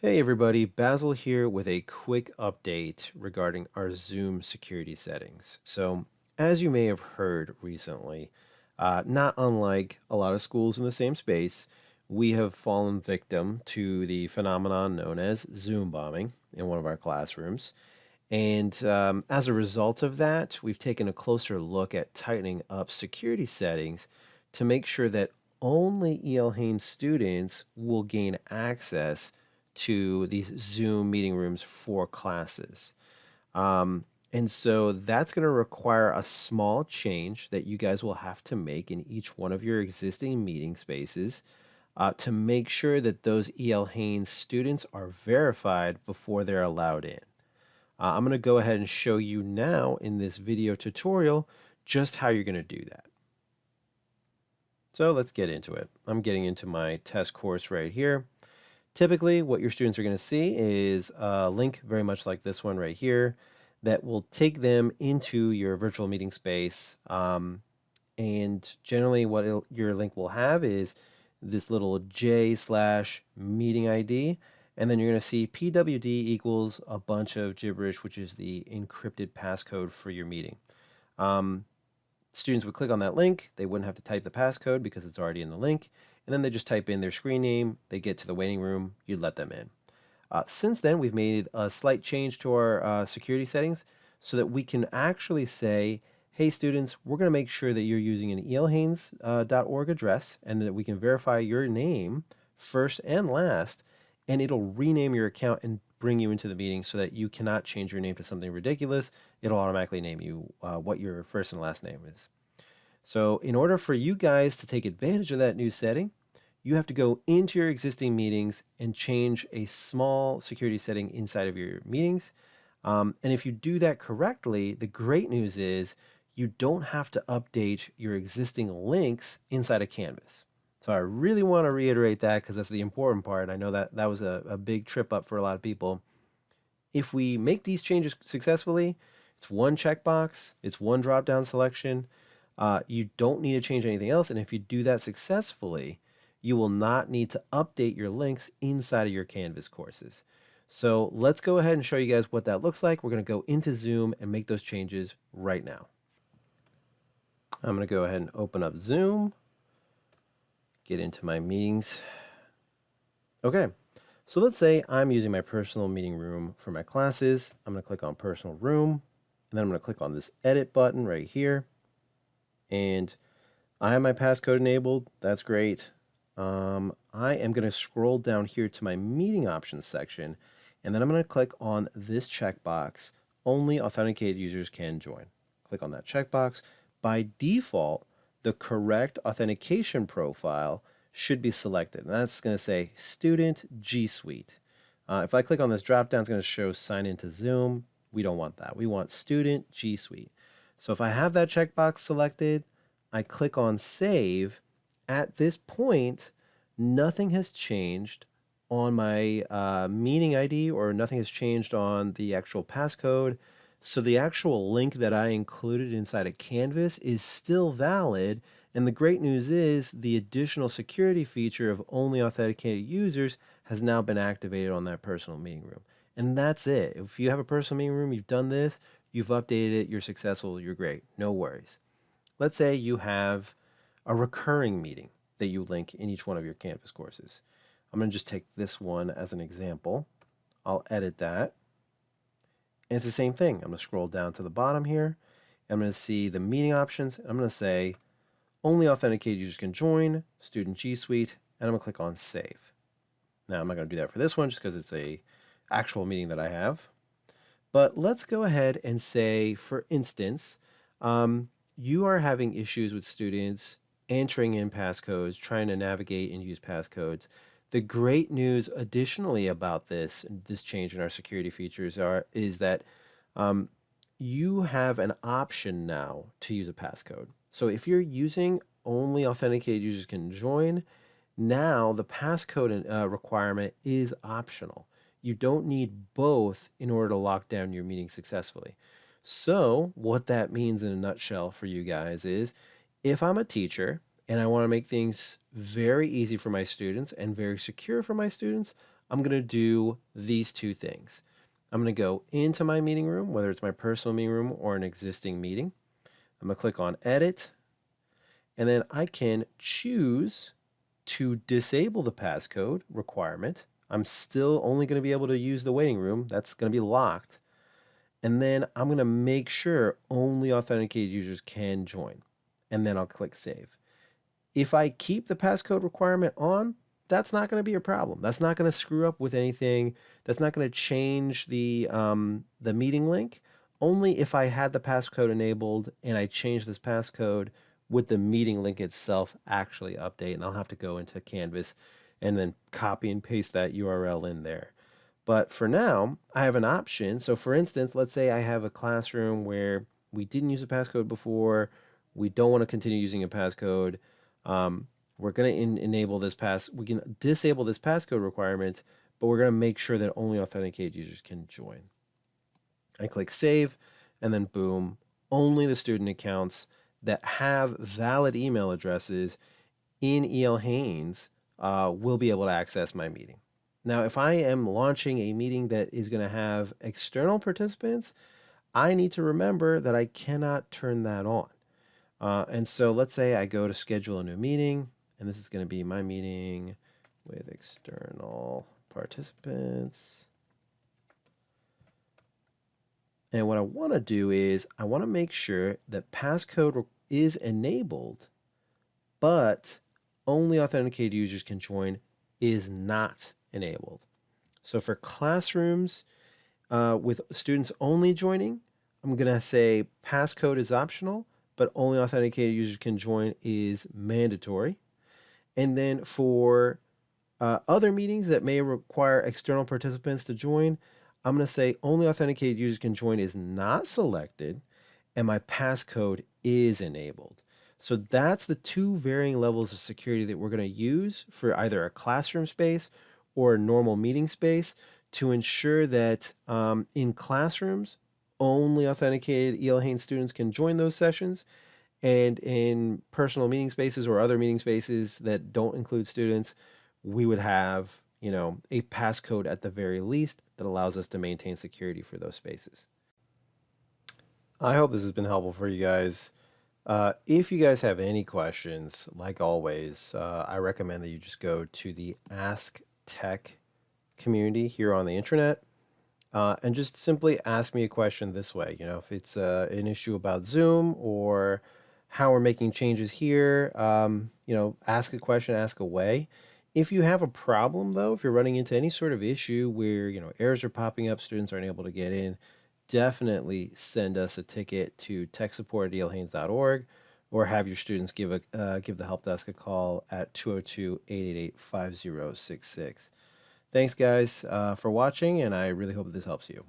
Hey everybody, Basil here with a quick update regarding our Zoom security settings. So, as you may have heard recently, not unlike a lot of schools in the same space, we have fallen victim to the phenomenon known as Zoom bombing in one of our classrooms. And as a result of that, we've taken a closer look at tightening up security settings to make sure that only E.L. Haynes students will gain access to these Zoom meeting rooms for classes. And so that's going to require a small change that you guys will have to make in each one of your existing meeting spaces to make sure that those E.L. Haynes students are verified before they're allowed in. I'm going to go ahead and show you now in this video tutorial just how you're going to do that. So let's get into it. I'm getting into my test course right here. Typically, what your students are going to see is a link very much like this one right here that will take them into your virtual meeting space. And generally, what your link will have is this little J/meeting ID. And then you're going to see PWD equals a bunch of gibberish, which is the encrypted passcode for your meeting. Students would click on that link. They wouldn't have to type the passcode because it's already in the link. And then they just type in their screen name. They get to the waiting room. You'd let them in. Since then, we've made a slight change to our security settings so that we can actually say, hey, students, we're going to make sure that you're using an elhaines.org address and that we can verify your name first and last, and it'll rename your account and bring you into the meeting so that you cannot change your name to something ridiculous. It'll automatically name you what your first and last name is. So in order for you guys to take advantage of that new setting, you have to go into your existing meetings and change a small security setting inside of your meetings. And if you do that correctly, the great news is you don't have to update your existing links inside of Canvas. So I really want to reiterate that because that's the important part. I know that that was a big trip up for a lot of people. If we make these changes successfully, it's one checkbox, it's one drop-down selection. You don't need to change anything else. And if you do that successfully, you will not need to update your links inside of your Canvas courses. So let's go ahead and show you guys what that looks like. We're going to go into Zoom and make those changes right now. I'm going to go ahead and open up Zoom, get into my meetings. Okay, so let's say I'm using my personal meeting room for my classes. I'm going to click on personal room, and then I'm going to click on this edit button right here. And I have my passcode enabled. That's great. I am going to scroll down here to my meeting options section, and then I'm going to click on this checkbox, only authenticated users can join. Click on that checkbox. By default, the correct authentication profile should be selected. And that's going to say Student G Suite. If I click on this drop down, it's going to show Sign into Zoom. We don't want that. We want Student G Suite. So if I have that checkbox selected, I click on Save. At this point, nothing has changed on my meeting ID or nothing has changed on the actual passcode. So the actual link that I included inside of Canvas is still valid. And the great news is the additional security feature of only authenticated users has now been activated on that personal meeting room. And that's it. If you have a personal meeting room, you've done this, you've updated it, you're successful, you're great. No worries. Let's say you have a recurring meeting that you link in each one of your Canvas courses. I'm going to just take this one as an example. I'll edit that. And it's the same thing. I'm going to scroll down to the bottom here. I'm going to see the meeting options. I'm going to say only authenticated users can join, Student G Suite, and I'm going to click on Save. Now, I'm not going to do that for this one just because it's a actual meeting that I have. But let's go ahead and say, for instance, you are having issues with students entering in passcodes, trying to navigate and use passcodes. The great news additionally about this change in our security features is that you have an option now to use a passcode. So if you're using only authenticated users can join, now the passcode requirement is optional. You don't need both in order to lock down your meeting successfully. So what that means in a nutshell for you guys is if I'm a teacher and I want to make things very easy for my students and very secure for my students, I'm going to do these two things. I'm going to go into my meeting room, whether it's my personal meeting room or an existing meeting. I'm going to click on Edit, and then I can choose to disable the passcode requirement. I'm still only going to be able to use the waiting room. That's going to be locked. And then I'm going to make sure only authenticated users can join. And then I'll click Save. If I keep the passcode requirement on, that's not going to be a problem. That's not going to screw up with anything. That's not going to change the meeting link. Only if I had the passcode enabled and I change this passcode would the meeting link itself actually update. And I'll have to go into Canvas and then copy and paste that URL in there. But for now, I have an option. So for instance, let's say I have a classroom where we didn't use a passcode before. We don't want to continue using a passcode. We're going to enable this we can disable this passcode requirement, but we're going to make sure that only authenticated users can join. I click Save, and then boom, only the student accounts that have valid email addresses in EL Haynes will be able to access my meeting. Now, if I am launching a meeting that is going to have external participants, I need to remember that I cannot turn that on. And so let's say I go to schedule a new meeting, and this is going to be my meeting with external participants. And what I want to do is I want to make sure that passcode is enabled, but only authenticated users can join is not enabled. So for classrooms with students only joining, I'm going to say passcode is optional, but only authenticated users can join is mandatory. And then for other meetings that may require external participants to join, I'm going to say only authenticated users can join is not selected, and my passcode is enabled. So that's the two varying levels of security that we're going to use for either a classroom space or a normal meeting space to ensure that in classrooms, only authenticated EL Haynes students can join those sessions. And in personal meeting spaces or other meeting spaces that don't include students, we would have, a passcode at the very least that allows us to maintain security for those spaces. I hope this has been helpful for you guys. If you guys have any questions, like always, I recommend that you just go to the Ask Tech community here on the internet and just simply ask me a question this way. If it's an issue about Zoom or how we're making changes here, ask a question, ask away. If you have a problem, though, if you're running into any sort of issue where, errors are popping up, students aren't able to get in, definitely send us a ticket to techsupport@elhaynes.org or have your students give the help desk a call at 202-888-5066. Thanks, guys, for watching, and I really hope that this helps you.